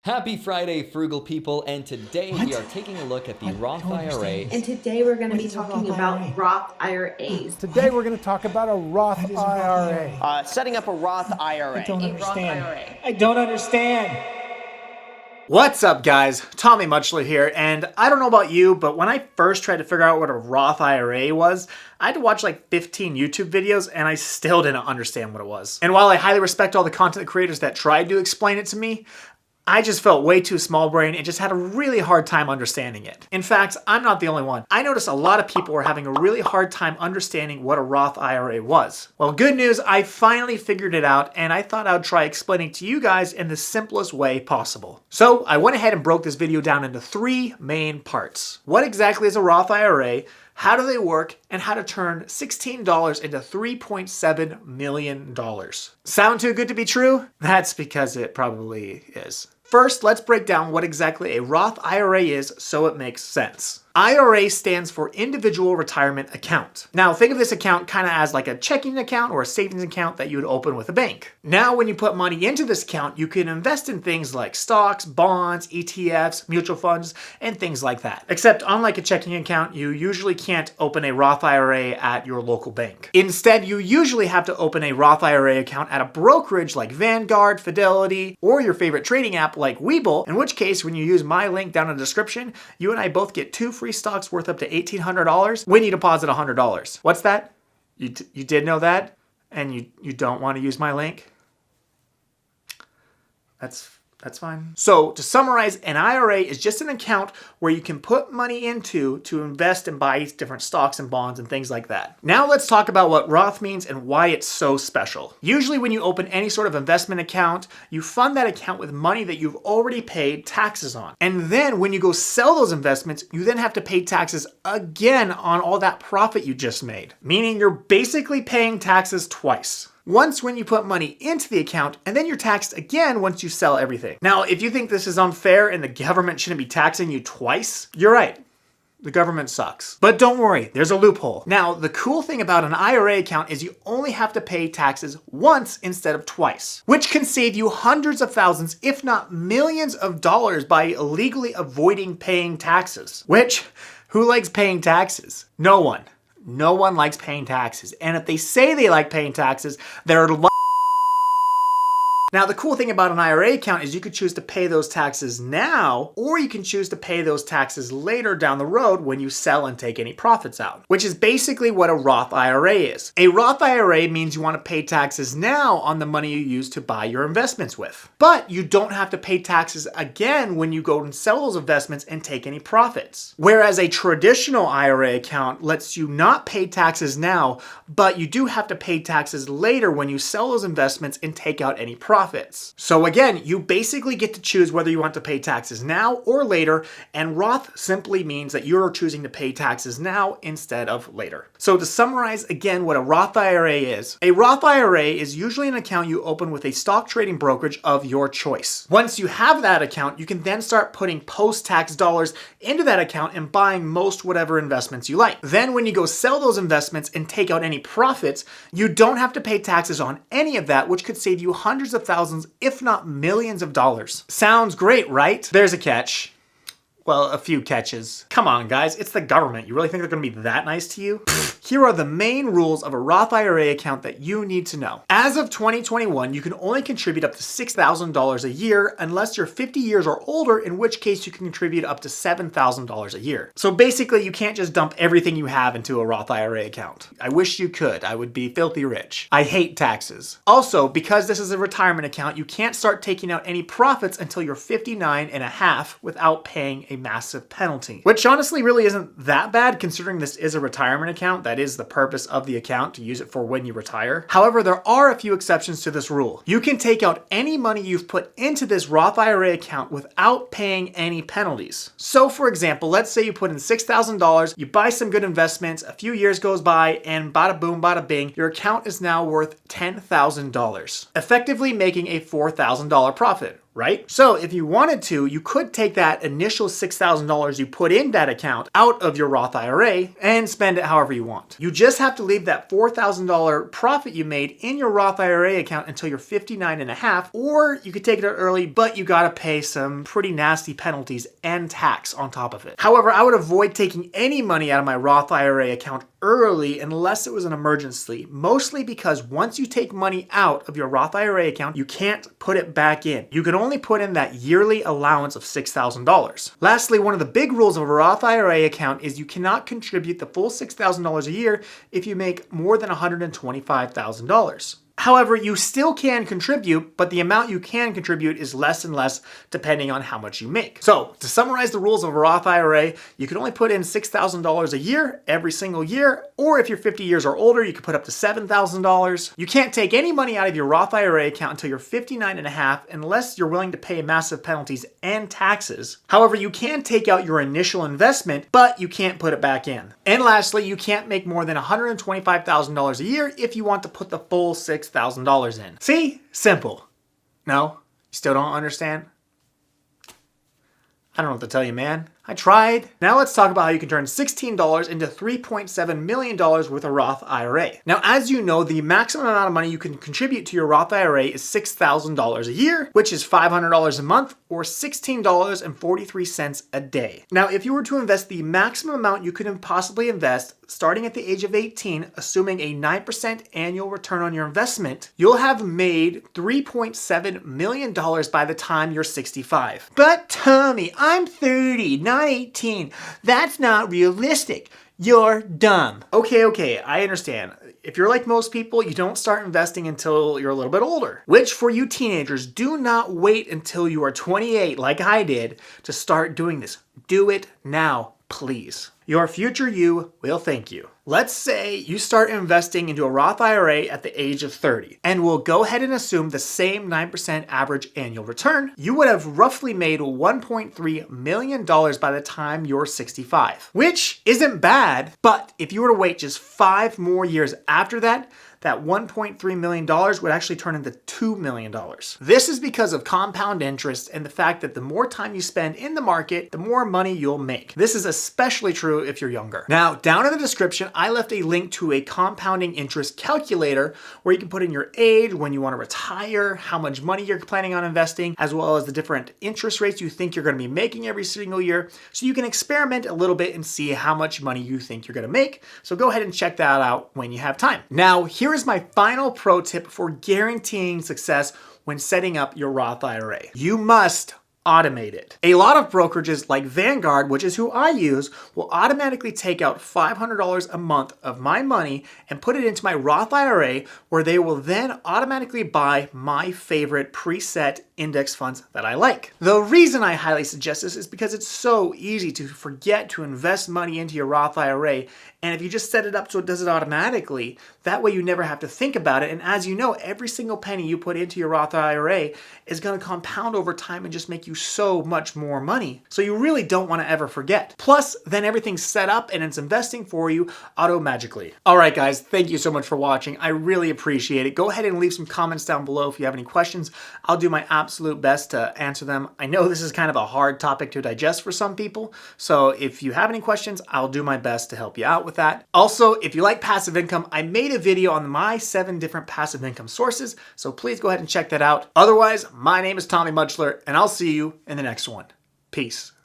Happy Friday, frugal people, and today we are taking a look at the Roth IRA. And today we're going to be talking about Roth IRAs. Today we're going to talk about a Roth IRA. Setting up a Roth IRA. I don't understand. Roth IRA. I don't understand. What's up, guys? Tommy Mutchler here, and I don't know about you, but when I first tried to figure out what a Roth IRA was, I had to watch like 15 YouTube videos, and I still didn't understand what it was. And while I highly respect all the content creators that tried to explain it to me, I just felt way too small brain and just had a really hard time understanding it. In fact, I'm not the only one. I noticed a lot of people were having a really hard time understanding what a Roth IRA was. Well, good news, I finally figured it out, and I thought I'd try explaining to you guys in the simplest way possible. So I went ahead and broke this video down into 3 main parts. What exactly is a Roth IRA? How do they work, and how to turn $16 into $3.7 million. Sound too good to be true? That's because it probably is. First, let's break down what exactly a Roth IRA is so it makes sense. IRA stands for Individual Retirement Account. Now, think of this account kind of as like a checking account or a savings account that you would open with a bank. Now, when you put money into this account, you can invest in things like stocks, bonds, ETFs, mutual funds, and things like that. Except, unlike a checking account, you usually can't open a Roth IRA at your local bank. Instead, you usually have to open a Roth IRA account at a brokerage like Vanguard, Fidelity, or your favorite trading app like Webull, in which case, when you use my link down in the description, you and I both get 2 free stocks worth up to $1,800 when you deposit $100. What's that? You did know that? And you don't want to use my link? That's fine. So to summarize, an IRA is just an account where you can put money into to invest and buy different stocks and bonds and things like that. Now let's talk about what Roth means and why it's so special. Usually when you open any sort of investment account, you fund that account with money that you've already paid taxes on. And then when you go sell those investments, you then have to pay taxes again on all that profit you just made. Meaning you're basically paying taxes twice. Once when you put money into the account, and then you're taxed again once you sell everything. Now, if you think this is unfair and the government shouldn't be taxing you twice, you're right. The government sucks. But don't worry, there's a loophole. Now, the cool thing about an IRA account is you only have to pay taxes once instead of twice, which can save you hundreds of thousands, if not millions of dollars by illegally avoiding paying taxes. Which, who likes paying taxes? No one. No one likes paying taxes. And if they say they like paying taxes, they're lying. Now, the cool thing about an IRA account is you could choose to pay those taxes now, or you can choose to pay those taxes later down the road when you sell and take any profits out, which is basically what a Roth IRA is. A Roth IRA means you want to pay taxes now on the money you use to buy your investments with. But you don't have to pay taxes again when you go and sell those investments and take any profits. Whereas a traditional IRA account lets you not pay taxes now, but you do have to pay taxes later when you sell those investments and take out any profits. So again, you basically get to choose whether you want to pay taxes now or later, and Roth simply means that you're choosing to pay taxes now instead of later. So to summarize again what a Roth IRA is, a Roth IRA is usually an account you open with a stock trading brokerage of your choice. Once you have that account, you can then start putting post-tax dollars into that account and buying most whatever investments you like. Then when you go sell those investments and take out any profits, you don't have to pay taxes on any of that, which could save you hundreds of thousands, if not millions of dollars. Sounds great, right? There's a catch. Well, a few catches. Come on, guys, it's the government. You really think they're gonna be that nice to you? Here are the main rules of a Roth IRA account that you need to know. As of 2021, you can only contribute up to $6,000 a year unless you're 50 years or older, in which case you can contribute up to $7,000 a year. So basically, you can't just dump everything you have into a Roth IRA account. I wish you could. I would be filthy rich. I hate taxes. Also, because this is a retirement account, you can't start taking out any profits until you're 59 and a half without paying a massive penalty. Which honestly really isn't that bad considering this is a retirement account. That is the purpose of the account, to use it for when you retire. However, there are a few exceptions to this rule. You can take out any money you've put into this Roth IRA account without paying any penalties. So for example, let's say you put in $6,000, you buy some good investments, a few years goes by, and bada boom, bada bing, your account is now worth $10,000, effectively making a $4,000 profit. right? So if you wanted to, you could take that initial $6,000 you put in that account out of your Roth IRA and spend it however you want. You just have to leave that $4,000 profit you made in your Roth IRA account until you're 59 and a half, or you could take it out early, but you gotta pay some pretty nasty penalties and tax on top of it. However, I would avoid taking any money out of my Roth IRA account early unless it was an emergency, mostly because once you take money out of your Roth IRA account, you can't put it back in. You can only put in that yearly allowance of $6,000. Lastly, one of the big rules of a Roth IRA account is you cannot contribute the full $6,000 a year if you make more than $125,000. However, you still can contribute, but the amount you can contribute is less and less depending on how much you make. So, to summarize the rules of a Roth IRA, you can only put in $6,000 a year every single year, or if you're 50 years or older, you can put up to $7,000. You can't take any money out of your Roth IRA account until you're 59 and a half unless you're willing to pay massive penalties and taxes. However, you can take out your initial investment, but you can't put it back in. And lastly, you can't make more than $125,000 a year if you want to put the full $6,000 in. See? Simple. No? You still don't understand? I don't know what to tell you, man. I tried. Now let's talk about how you can turn $16 into $3.7 million with a Roth IRA. Now, as you know, the maximum amount of money you can contribute to your Roth IRA is $6,000 a year, which is $500 a month or $16.43 a day. Now, if you were to invest the maximum amount you could possibly invest starting at the age of 18, assuming a 9% annual return on your investment, you'll have made $3.7 million by the time you're 65. But Tommy, I'm 30, not 18. That's not realistic. You're dumb. Okay, I understand. If you're like most people, you don't start investing until you're a little bit older. Which for you teenagers, do not wait until you are 28 like I did to start doing this. Do it now, please. Your future you will thank you. Let's say you start investing into a Roth IRA at the age of 30, and we'll go ahead and assume the same 9% average annual return. You would have roughly made $1.3 million by the time you're 65, which isn't bad, but if you were to wait just 5 more years after that, that $1.3 million would actually turn into $2 million. This is because of compound interest and the fact that the more time you spend in the market, the more money you'll make. This is especially true if you're younger. Now, down in the description, I left a link to a compounding interest calculator where you can put in your age, when you want to retire, how much money you're planning on investing, as well as the different interest rates you think you're going to be making every single year. So you can experiment a little bit and see how much money you think you're going to make. So go ahead and check that out when you have time. Now, here is my final pro tip for guaranteeing success when setting up your Roth IRA. You must automate it. A lot of brokerages like Vanguard, which is who I use, will automatically take out $500 a month of my money and put it into my Roth IRA, where they will then automatically buy my favorite preset index funds that I like. The reason I highly suggest this is because it's so easy to forget to invest money into your Roth IRA, and if you just set it up so it does it automatically, that way you never have to think about it. And as you know, every single penny you put into your Roth IRA is going to compound over time and just make you so much more money. So you really don't want to ever forget. Plus, then everything's set up and it's investing for you auto-magically. All right, guys, thank you so much for watching. I really appreciate it. Go ahead and leave some comments down below if you have any questions. I'll do my absolute best to answer them. I know this is kind of a hard topic to digest for some people, so if you have any questions, I'll do my best to help you out with that. Also, if you like passive income, I made a video on my 7 different passive income sources, so please go ahead and check that out. Otherwise, my name is Tommy Mutchler, and I'll see you in the next one. Peace.